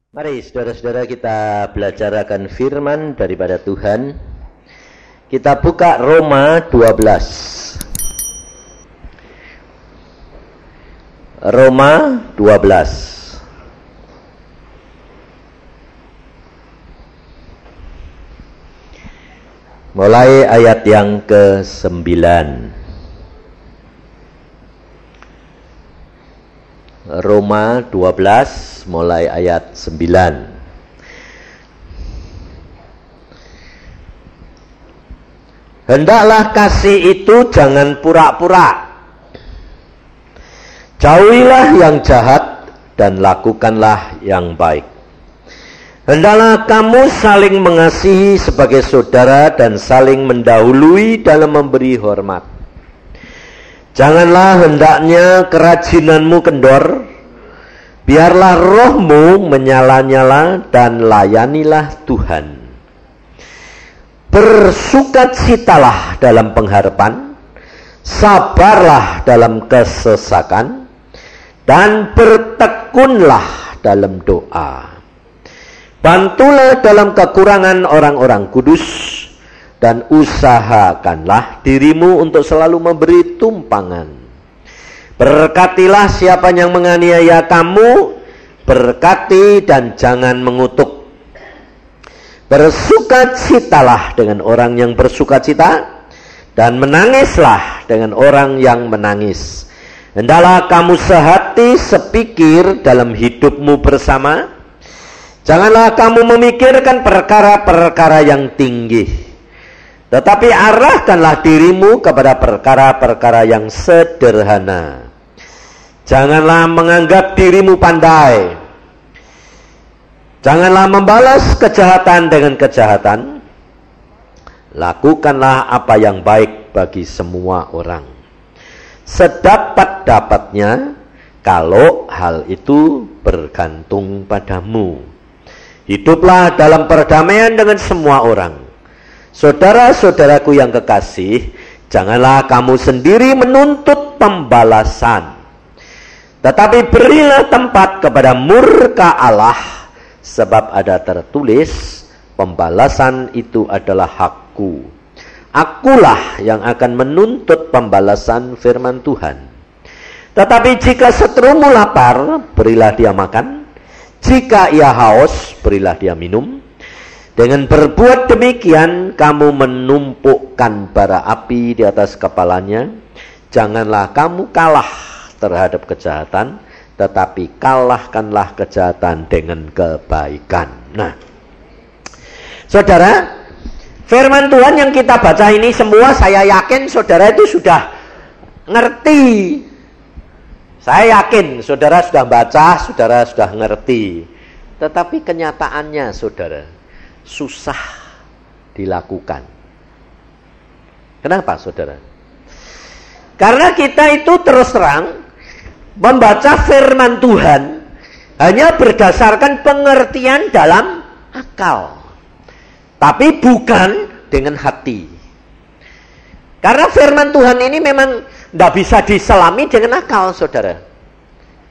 Mari saudara-saudara kita belajar akan firman daripada Tuhan. Kita buka Roma 12. Roma 12. Mulai ayat yang ke-9. Roma 12 mulai ayat 9. Hendaklah kasih itu jangan pura-pura. Jauhilah yang jahat dan lakukanlah yang baik. Hendaklah kamu saling mengasihi sebagai saudara dan saling mendahului dalam memberi hormat. Janganlah hendaknya kerajinanmu kendor, biarlah rohmu menyala-nyala dan layanilah Tuhan. Bersukacitalah dalam pengharapan, sabarlah dalam kesesakan, dan bertekunlah dalam doa. Bantulah dalam kekurangan orang-orang kudus, dan usahakanlah dirimu untuk selalu memberi tumpangan. Berkatilah siapa yang menganiaya kamu, berkati dan jangan mengutuk. Bersukacitalah dengan orang yang bersukacita, dan menangislah dengan orang yang menangis. Hendaklah kamu sehati sepikir dalam hidupmu bersama. Janganlah kamu memikirkan perkara-perkara yang tinggi, tetapi arahkanlah dirimu kepada perkara-perkara yang sederhana. Janganlah menganggap dirimu pandai. Janganlah membalas kejahatan dengan kejahatan. Lakukanlah apa yang baik bagi semua orang, sedapat-dapatnya, kalau hal itu bergantung padamu. Hiduplah dalam perdamaian dengan semua orang. Saudara-saudaraku yang kekasih, janganlah kamu sendiri menuntut pembalasan, tetapi berilah tempat kepada murka Allah, sebab ada tertulis, pembalasan itu adalah hakku. Akulah yang akan menuntut pembalasan, firman Tuhan. Tetapi jika seterumu lapar, berilah dia makan. Jika ia haus, berilah dia minum. Dengan berbuat demikian, kamu menumpukkan bara api di atas kepalanya. Janganlah kamu kalah terhadap kejahatan, tetapi kalahkanlah kejahatan dengan kebaikan. Nah, saudara, firman Tuhan yang kita baca ini semua saya yakin saudara itu sudah ngerti. Saya yakin saudara sudah baca, saudara sudah ngerti. Tetapi kenyataannya saudara, susah dilakukan. Kenapa saudara? Karena kita itu terus terang membaca firman Tuhan hanya berdasarkan pengertian dalam akal, tapi bukan dengan hati. Karena firman Tuhan ini memang tidak bisa diselami dengan akal saudara.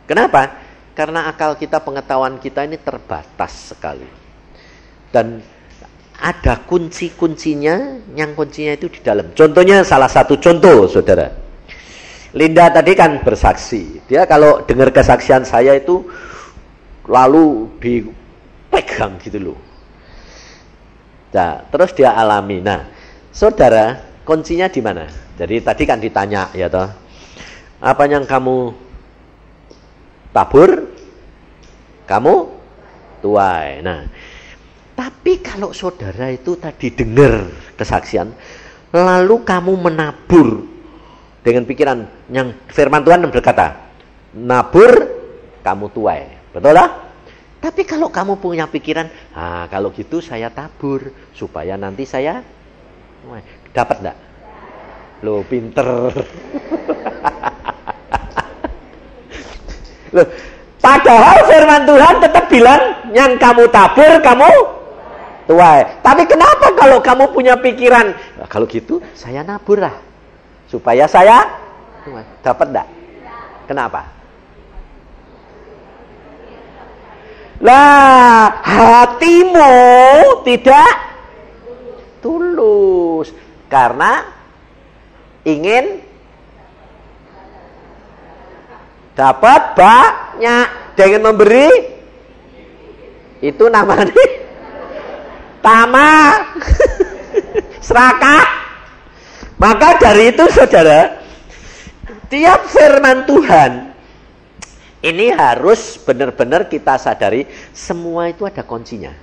Kenapa? Karena akal kita, pengetahuan kita ini terbatas sekali. Dan ada kunci-kuncinya, yang kuncinya itu di dalam. Contohnya, salah satu contoh saudara, Linda tadi kan bersaksi. Dia kalau dengar kesaksian saya itu lalu dipegang gitu loh. Nah, terus dia alami. Nah, saudara, kuncinya di mana? Jadi tadi kan ditanya ya toh, apa yang kamu tabur, kamu tuai. Nah, tapi kalau saudara itu tadi dengar kesaksian, lalu kamu menabur dengan pikiran yang firman Tuhan berkata, nabur, kamu tuai. Betul lah? Tapi kalau kamu punya pikiran, kalau gitu saya tabur, supaya nanti saya tuai. Dapat enggak? Loh, pinter. Loh, padahal firman Tuhan tetap bilang, yang kamu tabur, kamu tuai. Tapi kenapa kalau kamu punya pikiran, kalau gitu saya nabur lah, supaya saya dapat enggak? Kenapa? Lah, hatimu tidak tulus karena ingin dapat banyak dengan memberi, itu namanya tamak, serakah. Maka dari itu saudara, tiap firman Tuhan ini harus benar-benar kita sadari semua itu ada kuncinya.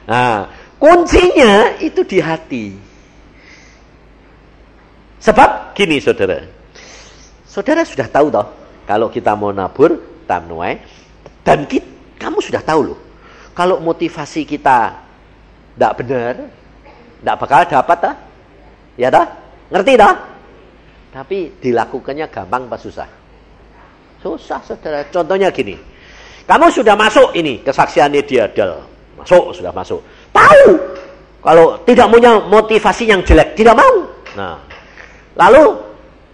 Nah, kuncinya itu di hati. Sebab gini saudara, saudara sudah tahu toh kalau kita mau nabur tamnuai, dan kamu sudah tahu loh kalau motivasi kita tidak benar, tidak bakal dapat toh. Ya toh? Ngerti toh? Tapi dilakukannya gampang apa susah? Susah saudara. Contohnya gini, kamu sudah masuk ini kesaksian dia sudah masuk, tahu kalau tidak punya motivasi yang jelek, tidak mau. Nah, lalu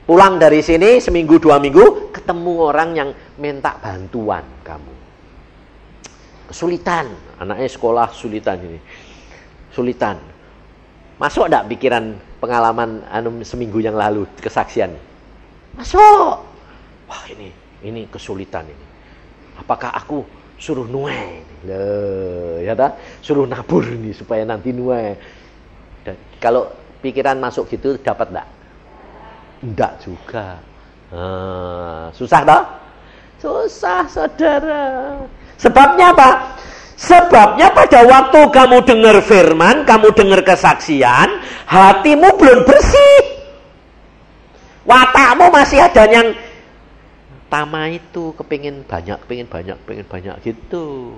pulang dari sini seminggu 2 minggu ketemu orang yang minta bantuan kamu, kesulitan, anaknya sekolah sulitan ini, sulitan. Masuk enggak pikiran pengalaman seminggu yang lalu kesaksian? Masuk. Wah, ini kesulitan ini. Apakah aku suruh nuai? Ya dah, suruh nabur nih supaya nanti nuai. Dan kalau pikiran masuk gitu dapat enggak? Enggak juga. Susah toh? Susah saudara. Sebabnya apa? Sebabnya pada waktu kamu dengar firman, kamu dengar kesaksian, hatimu belum bersih. Watakmu masih ada yang tama itu, kepingin banyak gitu.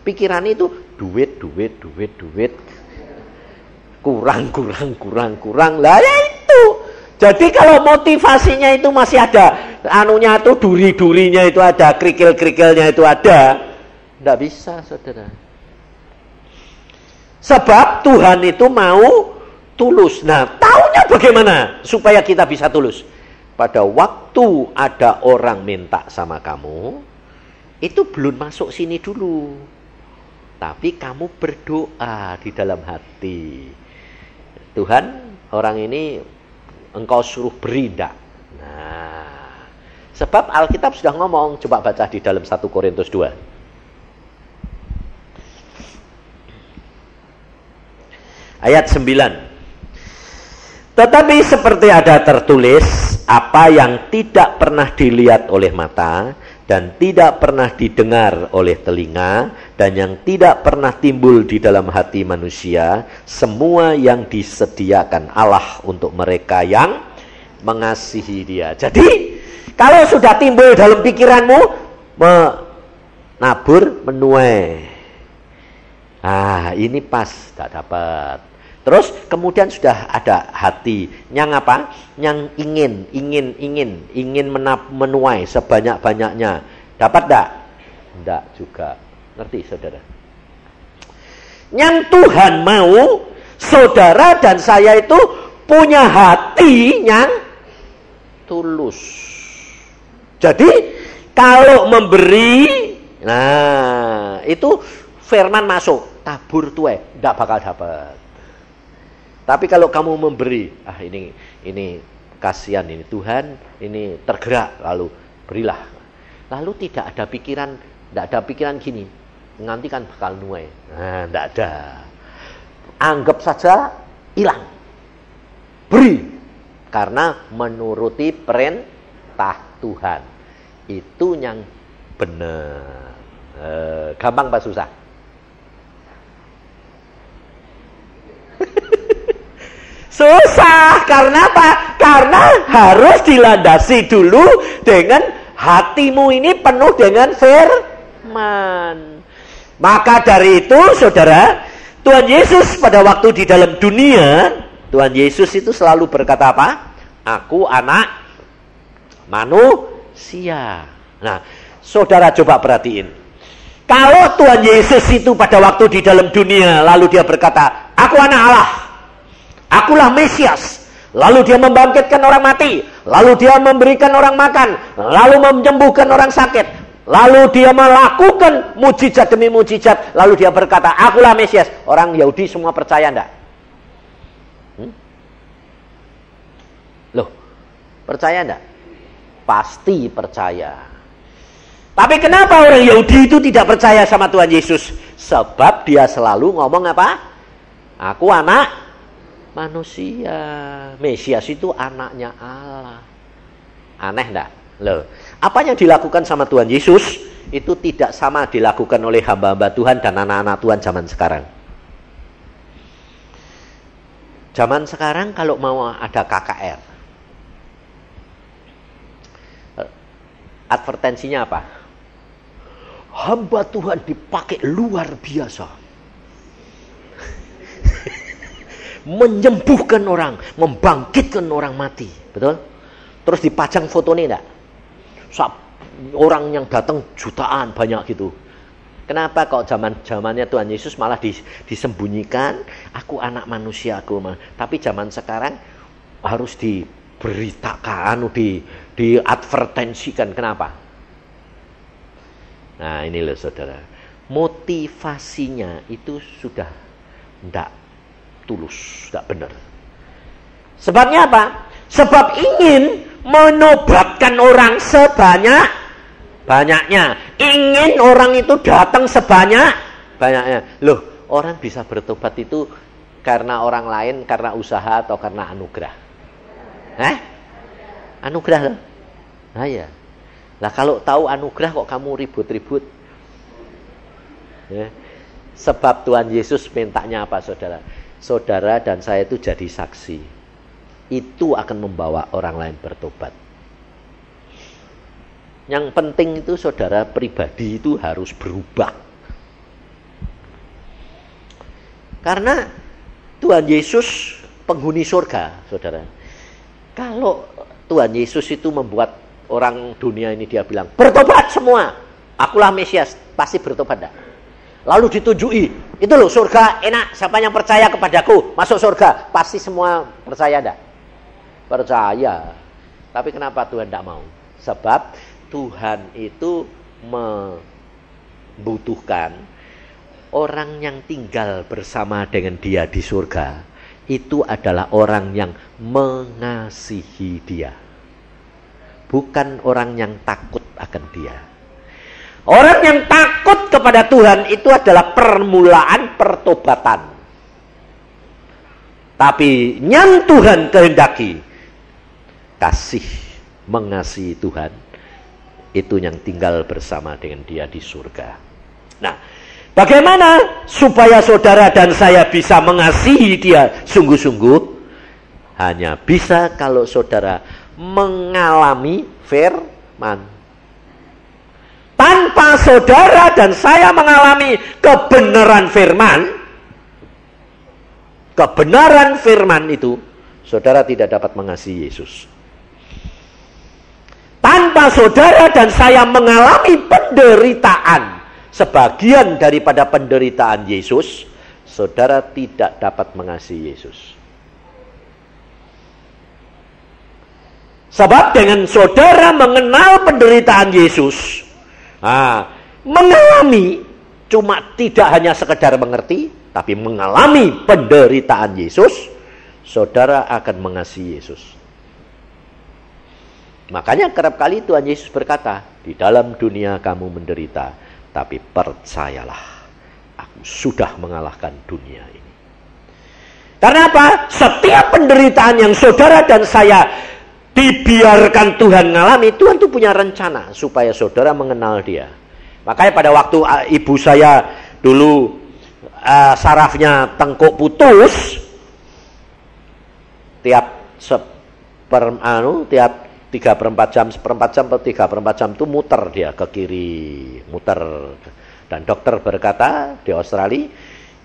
Pikiran itu duit. Kurang. Lah ya itu. Jadi kalau motivasinya itu masih ada, anunya itu duri-durinya itu ada, kerikil-kerikilnya itu ada, tidak bisa saudara. Sebab Tuhan itu mau tulus. Nah, taunya bagaimana supaya kita bisa tulus? Pada waktu ada orang minta sama kamu, itu belum masuk sini dulu. Tapi kamu berdoa di dalam hati. Tuhan, orang ini engkau suruh beri enggak? Nah, sebab Alkitab sudah ngomong, coba baca di dalam 1 Korintus 2. Ayat 9. Tetapi seperti ada tertulis, apa yang tidak pernah dilihat oleh mata, dan tidak pernah didengar oleh telinga, dan yang tidak pernah timbul di dalam hati manusia, semua yang disediakan Allah untuk mereka yang mengasihi Dia. Jadi, kalau sudah timbul dalam pikiranmu, menabur, menuai. Ini pas, tidak dapat. Terus kemudian sudah ada hati yang apa? Yang ingin menuai sebanyak-banyaknya. Dapat enggak? Enggak juga. Ngerti saudara? Yang Tuhan mau saudara dan saya itu punya hati yang tulus. Jadi kalau memberi, nah itu firman masuk, tabur tuai, enggak bakal dapat. Tapi kalau kamu memberi, ini kasihan ini Tuhan, ini tergerak, lalu berilah. Lalu tidak ada pikiran gini, nanti kan bakal nuai. Nah, tidak ada. Anggap saja hilang. Beri, karena menuruti perintah Tuhan. Itu yang benar. Gampang apa susah? Susah, karena apa? Karena harus dilandasi dulu dengan hatimu ini penuh dengan firman. Maka dari itu, saudara, Tuhan Yesus pada waktu di dalam dunia, Tuhan Yesus itu selalu berkata apa? Aku anak manusia. Nah, saudara coba perhatiin. Kalau Tuhan Yesus itu pada waktu di dalam dunia, lalu dia berkata, aku anak Allah. Akulah Mesias. Lalu dia membangkitkan orang mati. Lalu dia memberikan orang makan. Lalu menyembuhkan orang sakit. Lalu dia melakukan mujizat demi mujizat. Lalu dia berkata, akulah Mesias. Orang Yahudi semua percaya enggak? Loh, percaya enggak? Pasti percaya. Tapi kenapa orang Yahudi itu tidak percaya sama Tuhan Yesus? Sebab dia selalu ngomong apa? Aku anak manusia. Mesias itu anaknya Allah. Aneh enggak? Loh, apa yang dilakukan sama Tuhan Yesus itu tidak sama dilakukan oleh hamba-hamba Tuhan dan anak-anak Tuhan zaman sekarang. Zaman sekarang kalau mau ada KKR, advertensinya apa? Hamba Tuhan dipakai luar biasa. Menyembuhkan orang, membangkitkan orang mati. Betul? Terus dipajang fotonya enggak? Orang yang datang jutaan banyak gitu. Kenapa kok zamannya Tuhan Yesus malah disembunyikan? Aku anak manusia, aku. Tapi zaman sekarang harus diberitakan, diadvertensikan. Kenapa? Nah ini loh saudara, motivasinya itu sudah tidak tulus, tidak benar. Sebabnya apa? Sebab ingin menobatkan orang sebanyak-banyaknya. Ingin orang itu datang sebanyak-banyaknya. Loh, orang bisa bertobat itu karena orang lain, karena usaha atau karena anugerah? Anugerah loh. Nah ya. Lah kalau tahu anugerah kok kamu ribut-ribut? Ya. Sebab Tuhan Yesus mintanya apa saudara? Saudara dan saya itu jadi saksi. Itu akan membawa orang lain bertobat. Yang penting itu saudara pribadi itu harus berubah. Karena Tuhan Yesus penghuni surga, saudara. Kalau Tuhan Yesus itu membuat orang dunia ini dia bilang, bertobat semua, akulah Mesias, pasti bertobat enggak? Lalu ditunjuki, itu loh surga enak, siapa yang percaya kepadaku masuk surga, pasti semua percaya enggak? Percaya. Tapi kenapa Tuhan tidak mau? Sebab Tuhan itu membutuhkan orang yang tinggal bersama dengan dia di surga. Itu adalah orang yang mengasihi dia. Bukan orang yang takut akan dia. Orang yang takut kepada Tuhan itu adalah permulaan pertobatan. Tapi yang Tuhan kehendaki, kasih, mengasihi Tuhan, itu yang tinggal bersama dengan dia di surga. Nah, bagaimana supaya saudara dan saya bisa mengasihi dia sungguh-sungguh? Hanya bisa kalau saudara mengalami firman. Tanpa saudara dan saya mengalami kebenaran firman itu, saudara tidak dapat mengasihi Yesus. Tanpa saudara dan saya mengalami penderitaan, sebagian daripada penderitaan Yesus, saudara tidak dapat mengasihi Yesus. Sebab dengan saudara mengenal penderitaan Yesus, mengalami, cuma tidak hanya sekedar mengerti, tapi mengalami penderitaan Yesus, saudara akan mengasihi Yesus. Makanya kerap kali Tuhan Yesus berkata, di dalam dunia kamu menderita, tapi percayalah, aku sudah mengalahkan dunia ini. Karena apa? Setiap penderitaan yang saudara dan saya dibiarkan Tuhan ngalami, Tuhan itu punya rencana supaya saudara mengenal dia. Makanya pada waktu ibu saya dulu sarafnya tengkuk putus, tiap 3/4 jam, 1/4 jam atau 3/4 jam itu muter dia ke kiri, muter. Dan dokter berkata di Australia,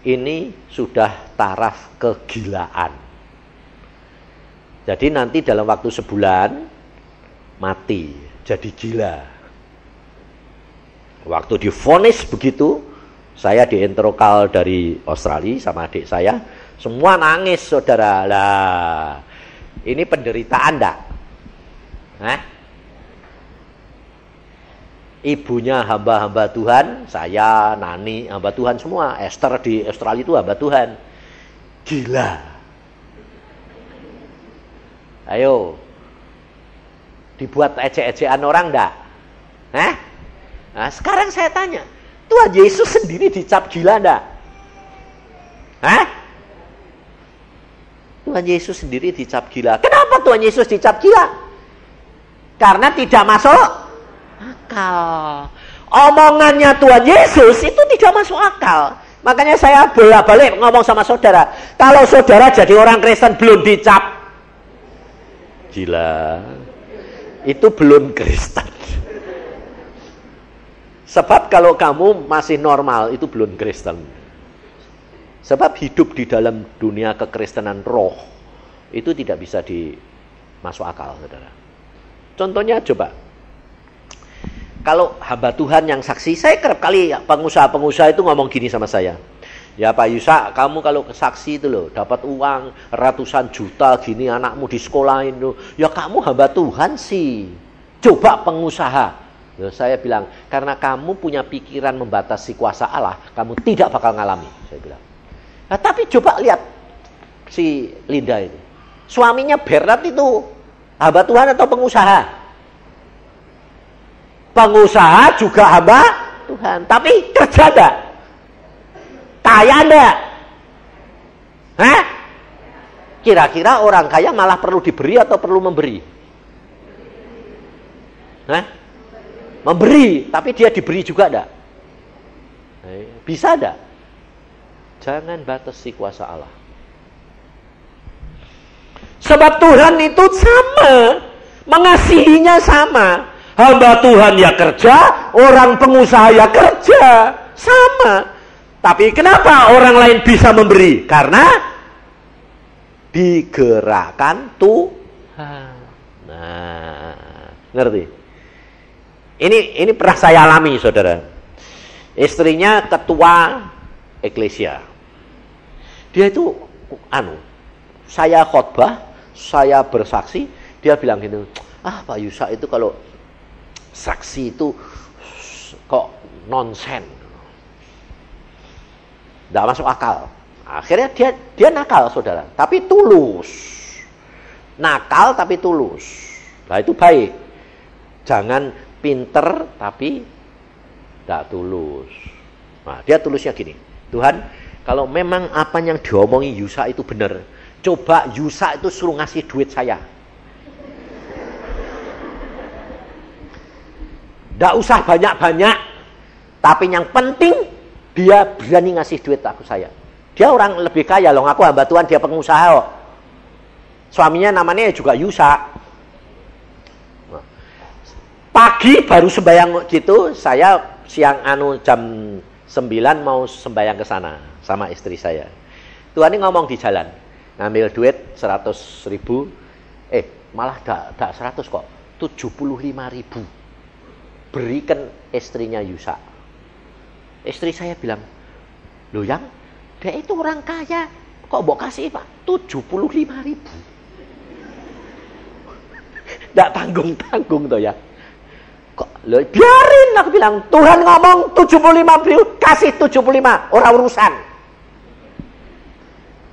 ini sudah taraf kegilaan. Jadi nanti dalam waktu sebulan mati, jadi gila. Waktu divonis begitu, saya diinterokal dari Australia sama adik saya, semua nangis saudara. Lah, ini penderitaan enggak? Ibunya hamba-hamba Tuhan, saya, Nani, hamba Tuhan semua. Esther di Australia itu hamba Tuhan. Gila. Ayo. Dibuat ejek-ejekan orang enggak? Nah, sekarang saya tanya, Tuhan Yesus sendiri dicap gila enggak? Tuhan Yesus sendiri dicap gila. Kenapa Tuhan Yesus dicap gila? Karena tidak masuk akal. Omongannya Tuhan Yesus itu tidak masuk akal. Makanya saya bolak-balik ngomong sama saudara. Kalau saudara jadi orang Kristen belum dicap gila, itu belum Kristen. Sebab kalau kamu masih normal, itu belum Kristen. Sebab hidup di dalam dunia kekristenan roh, itu tidak bisa masuk akal, saudara. Contohnya coba. Kalau hamba Tuhan yang saksi, saya kerap kali pengusaha-pengusaha itu ngomong gini sama saya. Ya Pak Yusak, kamu kalau saksi itu loh, dapat uang ratusan juta gini, anakmu di sekolahin loh. Ya kamu hamba Tuhan sih. Coba pengusaha. Ya, saya bilang, karena kamu punya pikiran membatasi kuasa Allah, kamu tidak bakal ngalami. Saya bilang. Nah, tapi coba lihat si Linda ini. Suaminya Bernard itu hamba Tuhan atau pengusaha? Pengusaha juga hamba Tuhan, tapi kerja enggak? Kaya enggak? Kira-kira orang kaya malah perlu diberi atau perlu memberi? Memberi, tapi dia diberi juga enggak? Bisa enggak? Jangan batasi kuasa Allah. Sebab Tuhan itu sama, mengasihinya sama. Hamba Tuhan ya kerja, orang pengusaha ya kerja, sama. Tapi kenapa orang lain bisa memberi? Karena digerakkan Tuhan. Nah, ngerti? Ini pernah saya alami, saudara. Istrinya ketua eklesia. Dia itu, saya khotbah, saya bersaksi, dia bilang gini, Pak Yusak itu kalau saksi itu kok nonsen, tidak masuk akal. Akhirnya dia nakal, saudara, tapi tulus. Nakal tapi tulus. Nah itu baik. Jangan pinter tapi tidak tulus. Nah dia tulusnya gini, Tuhan, kalau memang apa yang diomongi Yusak itu benar, coba Yusak itu suruh ngasih duit saya. Tidak usah banyak-banyak, tapi yang penting dia berani ngasih duit aku saya. Dia orang lebih kaya loh, aku hamba Tuhan, dia pengusaha loh. Suaminya namanya juga Yusak. Pagi baru sembahyang gitu, saya siang jam 9 mau sembahyang ke sana sama istri saya. Tuhan ini ngomong di jalan, ngambil duit 100.000, malah tidak 100 kok, 75.000. Berikan istrinya Yusak. Istri saya bilang, loh yang, dia itu orang kaya, kok mau kasih Pak 75.000? Tidak tanggung-tanggung toh ya. Kok, loh, biarin, aku bilang, Tuhan ngomong 75.000, kasih 75, orang urusan.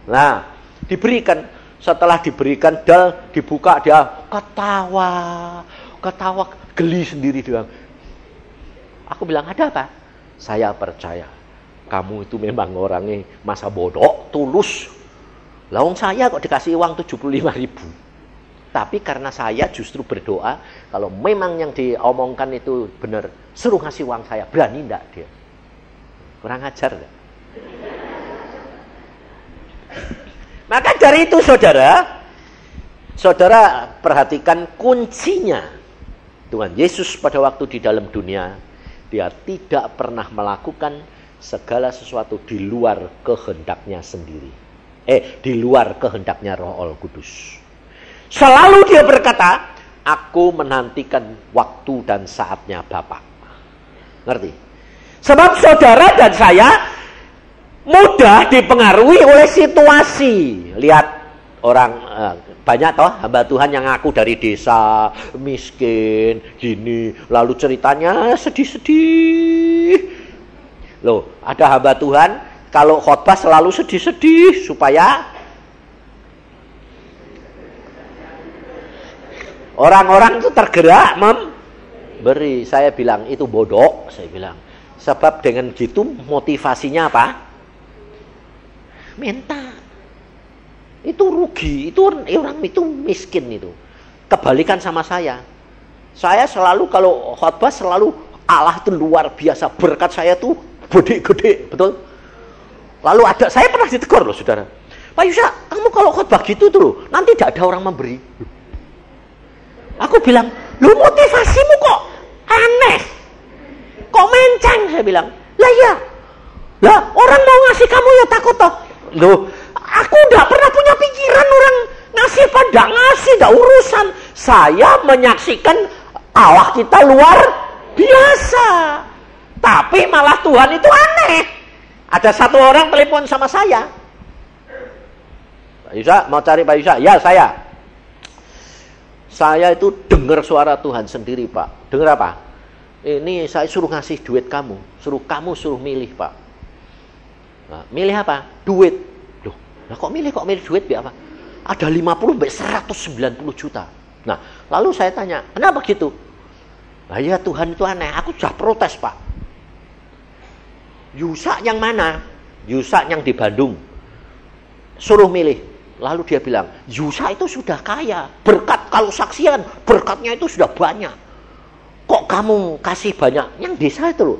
Nah, diberikan. Setelah diberikan, dibuka, dia ketawa, geli sendiri dia. Aku bilang, ada apa? Saya percaya kamu itu memang orangnya masa bodoh, tulus. Lawang saya kok dikasih uang 75.000. Tapi karena saya justru berdoa, kalau memang yang diomongkan itu benar, suruh ngasih uang saya. Berani enggak dia? Kurang ajar enggak? Maka dari itu saudara perhatikan kuncinya. Tuhan Yesus pada waktu di dalam dunia, dia tidak pernah melakukan segala sesuatu di luar kehendaknya sendiri. Di luar kehendaknya Roh Kudus. Selalu dia berkata, aku menantikan waktu dan saatnya Bapa. Ngerti? Sebab saudara dan saya mudah dipengaruhi oleh situasi. Lihat orang banyak toh hamba Tuhan yang ngaku dari desa, miskin, gini, lalu ceritanya sedih-sedih. Loh, ada hamba Tuhan kalau khotbah selalu sedih-sedih supaya orang-orang itu tergerak memberi. Saya bilang itu bodoh, saya bilang. Sebab dengan gitu motivasinya apa? Minta. Itu rugi, itu orang itu miskin itu. Kebalikan sama saya. Saya selalu kalau khotbah selalu Allah itu luar biasa, berkat saya tuh gede-gede, betul? Lalu ada, saya pernah ditegur loh saudara. Pak Yusa, kamu kalau khotbah gitu tuh loh, nanti tidak ada orang memberi. Aku bilang, lu motivasimu kok aneh, kok menceng, saya bilang. Lah ya, lah orang mau ngasih kamu ya takut toh. Loh, aku udah pernah punya pikiran orang ngasih pada ngasih, tidak urusan. Saya menyaksikan Allah kita luar biasa. Tapi malah Tuhan itu aneh. Ada satu orang telepon sama saya. Pak Yusa, mau cari Pak Yusa? Ya, saya. Saya itu dengar suara Tuhan sendiri, Pak. Dengar apa? Ini saya suruh ngasih duit kamu. Kamu suruh milih, Pak. Nah, milih apa? Duit. Loh, nah kok milih duit biar apa? Ada 50-190 juta. Nah, lalu saya tanya, kenapa gitu? Nah ya Tuhan itu aneh, aku sudah protes Pak. Yusa yang mana? Yusa yang di Bandung. Suruh milih. Lalu dia bilang, Yusa itu sudah kaya. Berkat, kalau saksian, berkatnya itu sudah banyak. Kok kamu kasih banyak? Yang desa itu loh.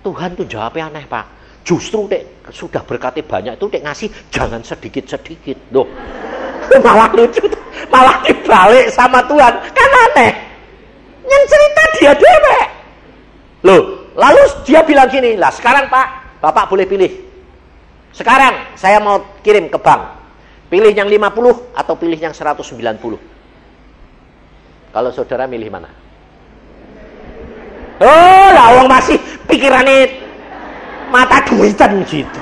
Tuhan tuh jawabnya aneh Pak. Justru dek sudah berkati banyak itu dek ngasih jangan sedikit-sedikit. Loh. Malah lucu, malah dibalik sama Tuhan. Kan aneh. Yang cerita dia dewek. Loh, lalu dia bilang gini, lah sekarang Pak, Bapak boleh pilih. Sekarang saya mau kirim ke bank. Pilih yang 50 atau pilih yang 190. Kalau saudara milih mana? Oh, lah orang masih pikirannya mata duitan gitu.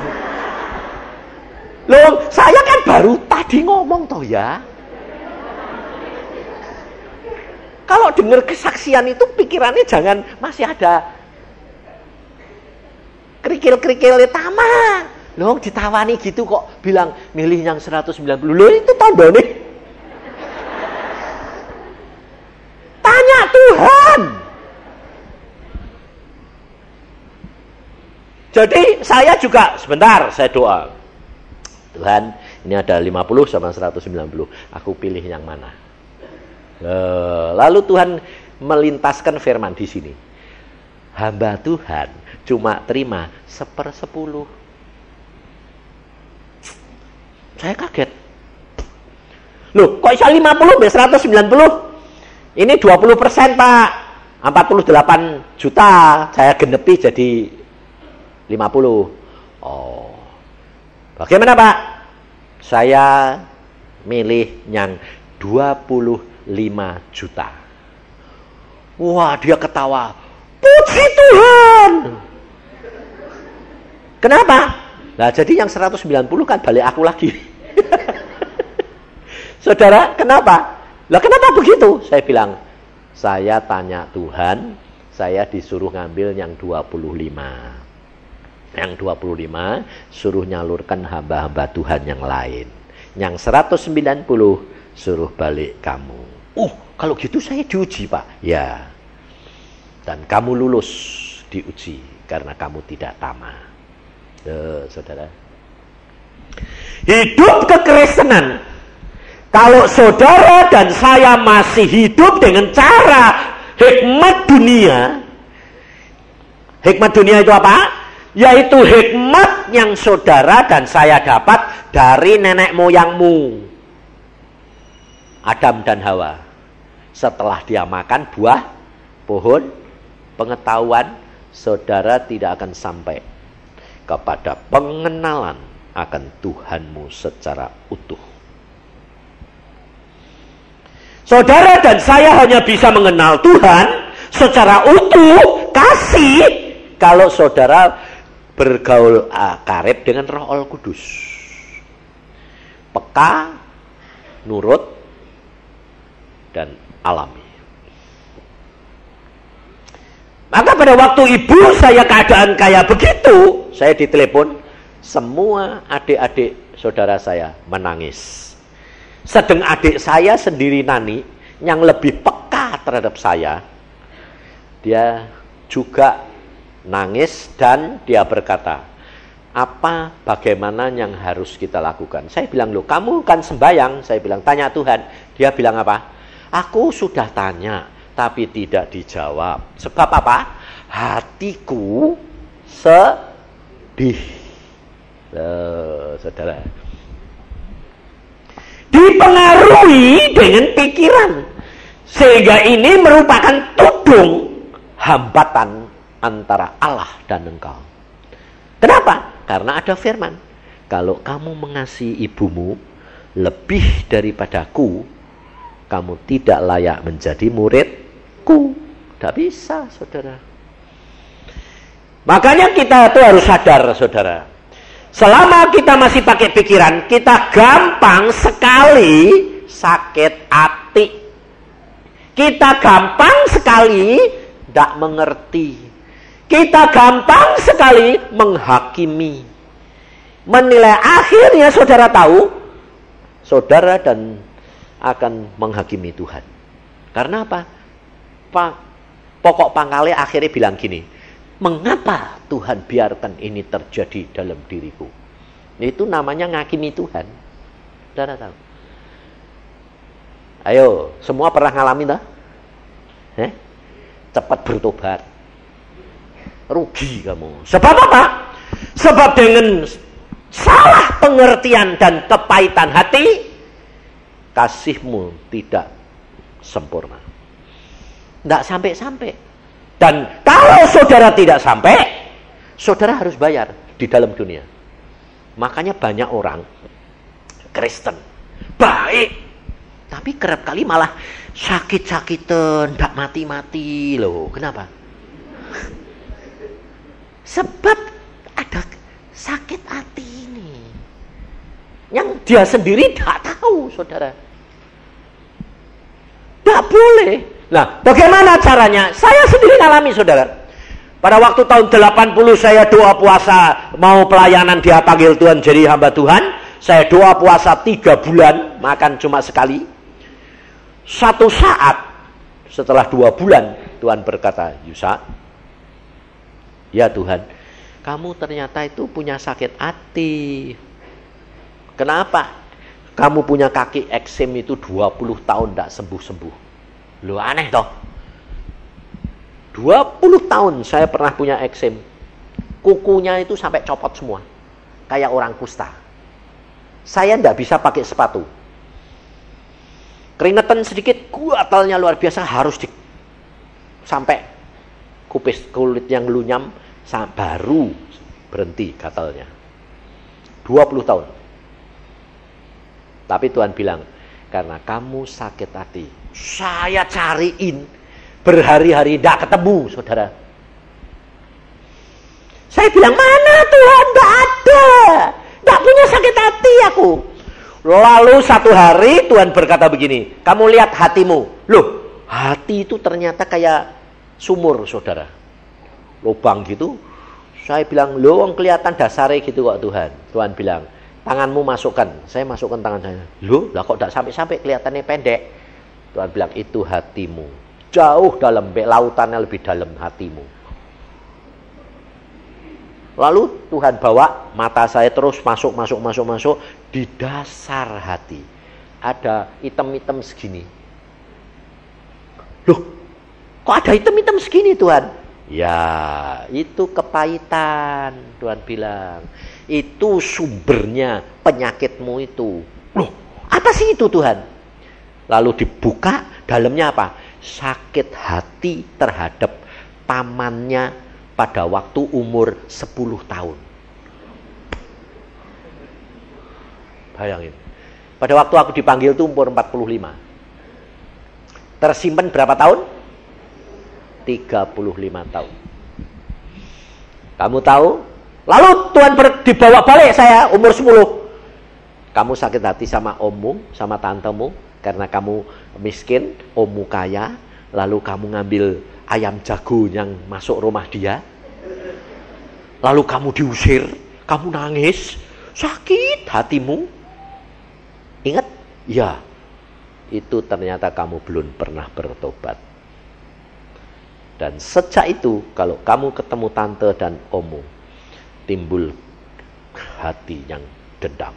Loh, saya kan baru tadi ngomong toh ya. Kalau dengar kesaksian itu pikirannya jangan masih ada kerikil-kerikil tamat. Loh, ditawani gitu kok bilang milih yang 190. Loh, itu tanda nih. Tanya Tuhan. Jadi saya juga sebentar saya doa. Tuhan, ini ada 50 sama 190. Aku pilih yang mana? Lalu Tuhan melintaskan firman di sini. Hamba Tuhan cuma terima 1/10. Saya kaget. Loh, kok bisa 50 sampai 190? Ini 20% Pak. 48 juta saya genepi jadi 50. Oh. Bagaimana Pak? Saya milih yang 25 juta. Wah, dia ketawa. Puji Tuhan. Kenapa? Nah, jadi yang 190 kan balik aku lagi. Saudara, kenapa? Lah kenapa begitu? Saya bilang, saya tanya Tuhan, saya disuruh ngambil yang 25. Yang 25 suruh nyalurkan hamba-hamba Tuhan yang lain. Yang 190 suruh balik kamu. Kalau gitu saya diuji Pak. Ya. Dan kamu lulus diuji karena kamu tidak tamak. Saudara. Hidup kekristenan. Kalau saudara dan saya masih hidup dengan cara hikmat dunia. Hikmat dunia itu apa? Yaitu hikmat yang saudara dan saya dapat dari nenek moyangmu. Adam dan Hawa. Setelah dia makan buah pohon pengetahuan, saudara tidak akan sampai kepada pengenalan akan Tuhanmu secara utuh. Saudara dan saya hanya bisa mengenal Tuhan secara utuh, kasih, kalau saudara bergaul karib dengan Roh Kudus. Peka, nurut dan alami. Maka pada waktu ibu saya keadaan kayak begitu, saya ditelepon, semua adik-adik saudara saya menangis. Sedang adik saya sendiri Nani, yang lebih peka terhadap saya, dia juga nangis dan dia berkata, bagaimana yang harus kita lakukan? Saya bilang, loh kamu kan sembahyang. Saya bilang, tanya Tuhan. Dia bilang apa? Aku sudah tanya, tapi tidak dijawab. Sebab apa? Hatiku sedih. Saudara. Dipengaruhi dengan pikiran. Sehingga ini merupakan tudung hambatan antara Allah dan engkau. Kenapa? Karena ada firman. Kalau kamu mengasihi ibumu lebih daripadaku, kamu tidak layak menjadi muridku. Tidak bisa, saudara. Makanya kita itu harus sadar, saudara. Selama kita masih pakai pikiran, kita gampang sekali sakit hati. Kita gampang sekali tidak mengerti. Kita gampang sekali menghakimi. Menilai, akhirnya saudara tahu, saudara dan akan menghakimi Tuhan. Karena apa? Pokok pangkalnya akhirnya bilang gini, mengapa Tuhan biarkan ini terjadi dalam diriku? Itu namanya ngakimi Tuhan. Saudara tahu? Ayo, semua pernah ngalamin tak? Cepat bertobat. Rugi kamu. Sebab apa? Sebab dengan salah pengertian dan kepahitan hati, kasihmu tidak sempurna. Tidak sampai-sampai. Dan kalau saudara tidak sampai, saudara harus bayar di dalam dunia. Makanya banyak orang Kristen baik, tapi kerap kali malah sakit-sakitan, tidak mati-mati loh. Kenapa? Sebab ada sakit hati ini yang dia sendiri tidak tahu, saudara. Tidak boleh. Nah, bagaimana caranya? Saya sendiri alami, saudara. Pada waktu tahun 80 saya doa puasa, mau pelayanan, dia panggil Tuhan jadi hamba Tuhan. Saya doa puasa 3 bulan, makan cuma sekali. Satu saat setelah 2 bulan, Tuhan berkata, Yusa, ya Tuhan, kamu ternyata itu punya sakit hati. Kenapa? Kamu punya kaki eksem itu 20 tahun tidak sembuh-sembuh. Loh, aneh toh. 20 tahun saya pernah punya eksem. Kukunya itu sampai copot semua. Kayak orang kusta. Saya tidak bisa pakai sepatu. Keringetan sedikit, gatalnya luar biasa, harus sampai kulit yang lunyam baru berhenti gatalnya. 20 tahun. Tapi Tuhan bilang, karena kamu sakit hati, saya cariin berhari-hari tidak ketemu, saudara. Saya bilang, mana Tuhan? Tidak ada. Tidak punya sakit hati aku. Lalu satu hari Tuhan berkata begini, kamu lihat hatimu. Loh, hati itu ternyata kayak sumur, saudara. Lubang gitu. Saya bilang, loh, kelihatan dasarnya gitu kok Tuhan. Tuhan bilang, tanganmu masukkan. Saya masukkan tangan saya. Loh, lah kok tidak sampai-sampai, kelihatannya pendek. Tuhan bilang, itu hatimu. Jauh dalam, lautannya lebih dalam hatimu. Lalu Tuhan bawa mata saya terus masuk. Di dasar hati ada hitam-hitam segini. Loh, kok ada hitam-hitam segini Tuhan? Ya, itu kepahitan, Tuhan bilang. Itu sumbernya penyakitmu itu. Loh, apa sih itu Tuhan? Lalu dibuka, dalamnya apa? Sakit hati terhadap pamannya pada waktu umur 10 tahun. Bayangin. Pada waktu aku dipanggil itu umur 45. Tersimpan berapa tahun? 35 tahun. Kamu tahu? Lalu Tuhan dibawa balik saya umur 10. Kamu sakit hati sama ommu, sama tantemu, karena kamu miskin, ommu kaya, lalu kamu ngambil ayam jago yang masuk rumah dia, lalu kamu diusir, kamu nangis, sakit hatimu. Ingat? Ya, itu ternyata kamu belum pernah bertobat. Dan sejak itu, kalau kamu ketemu tante dan ommu, timbul hati yang dendam,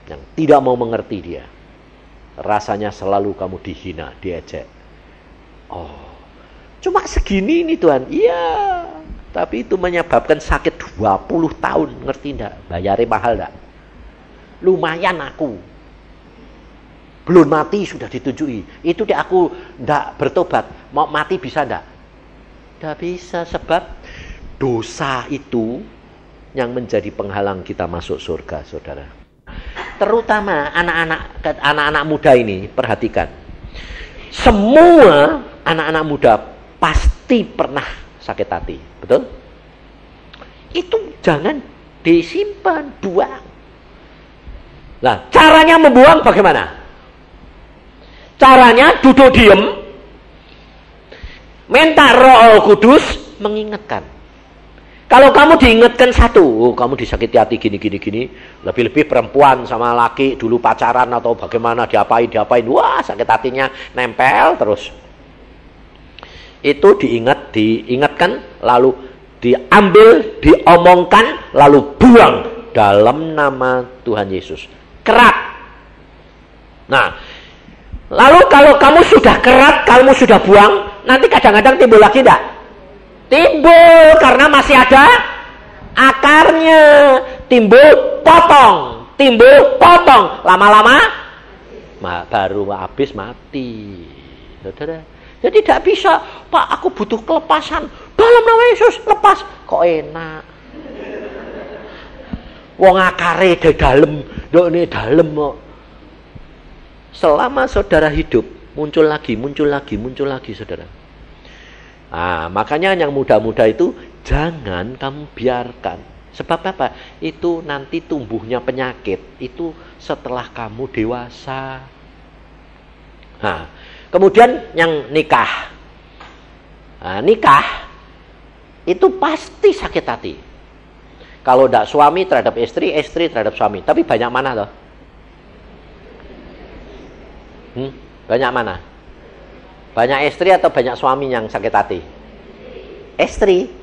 yang tidak mau mengerti dia. Rasanya selalu kamu dihina, diejek. Oh, cuma segini ini Tuhan. Iya, tapi itu menyebabkan sakit 20 tahun. Ngerti enggak? Bayarnya mahal enggak? Lumayan aku. Belum mati sudah ditunjuki. Itu deh aku enggak bertobat. Mau mati bisa enggak? Enggak bisa, sebab dosa itu yang menjadi penghalang kita masuk surga, saudara. Terutama anak-anak muda ini, perhatikan. Semua anak-anak muda pasti pernah sakit hati, betul? Itu jangan disimpan, buang. Nah, caranya membuang bagaimana? Caranya duduk diem, minta Roh Kudus mengingatkan. Kalau kamu diingatkan satu, kamu disakiti hati gini, lebih-lebih perempuan sama laki dulu pacaran atau bagaimana, diapain, wah sakit hatinya nempel terus. Itu diingatkan, lalu diambil, diomongkan, lalu buang dalam nama Tuhan Yesus. Kerat. Nah, lalu kalau kamu sudah kerat, kamu sudah buang, nanti kadang-kadang timbul lagi enggak? Timbul, karena masih ada akarnya. Timbul potong, lama-lama baru habis mati, saudara. Jadi tidak bisa, Pak, aku butuh kelepasan, dalam nama Yesus lepas. Kok enak? Wong akare di dalam, dalam kok. Selama saudara hidup, muncul lagi, saudara. Nah, makanya yang muda-muda itu jangan kamu biarkan. Sebab apa? Itu nanti tumbuhnya penyakit itu setelah kamu dewasa. Nah, kemudian yang nikah. Nah, nikah itu pasti sakit hati. Kalau tidak suami terhadap istri, istri terhadap suami. Tapi banyak mana toh? Banyak mana? Banyak istri atau banyak suami yang sakit hati? Istri.